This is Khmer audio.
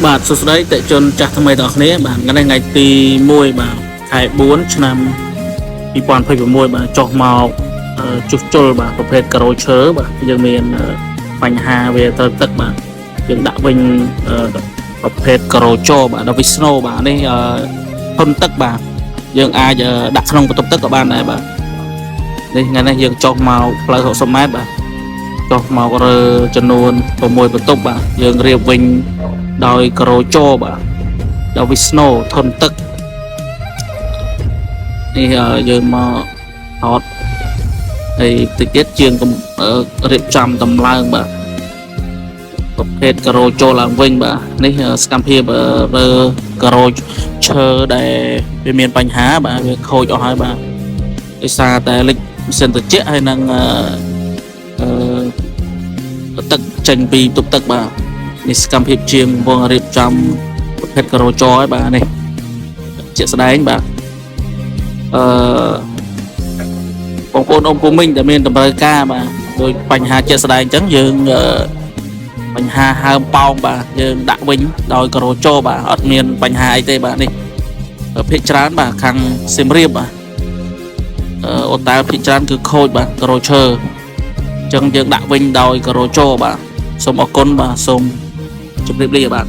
បាទសួស្តីតេជន់ចាស់ថ្មីដល់គ្នាបាទថ្ងៃទី1បាទខែ4ឆ្នាំ2026បាទចុះមកជួសជុលបាទប្រភេទការ៉ូឈើបាទយើងមានបញ្ហាវាទៅទឹកបាទយើងដាក់វិញប្រភេទការ៉ូជ័របាទដល់ Visno បាទនេះធន់ទឹកបាទយើងអាចដាក់ក្នុងបន្ទប់ទឹកក៏បានដែរបាទនេះថ្ងៃនេះយើងចុះមកផ្លូវ60 ម៉ែត្របាទចុះមករើចំនួន6បន្ទប់បាទយើងរៀបវិញដោយការ៉ូជ័របាទដល់ Visno ធន់ទឹកនេះយើងមកថតហើយតិចទៀតជាងរៀបចំតម្លើងបាទប្រភេទការ៉ូជ័រឡើងវិញបាទនេះសកម្មភាពរើការ៉ូឈើដែលវាមានបញ្ហាបាទវាខូចអស់ហើយបាទដោយសារតែលិចម៉ាស៊ីនត្រជាក់ហើយនឹងទឹកចេញពីបន្ទប់ទឹកបាទនេះសកម្មភាពជាងវងរៀបចំប្រភេទការ៉ូជ័រហើយបាទនេះជាក់ស្ដែងបាទបងប្អូនអ៊ំពូមីងដែលមានតម្រូវការបាទដោយបញ្ហាជាក់ស្ដែងអញ្ចឹងយើងបញ្ហាហើមប៉ោងបាទយើងដាក់វិញដោយការ៉ូជ័របាទអត់មានបញ្ហាអីទេបាទនេះភាគច្រើនបាទខាងសៀមរាបបាទអូតែភាគច្រើនគឺខូចបាទការ៉ូឈើអញ្ចឹងយើងដាក់វិញដោយការ៉ូជ័របាទសូមអរគុណបាទសូមជម្រាបលាបាទ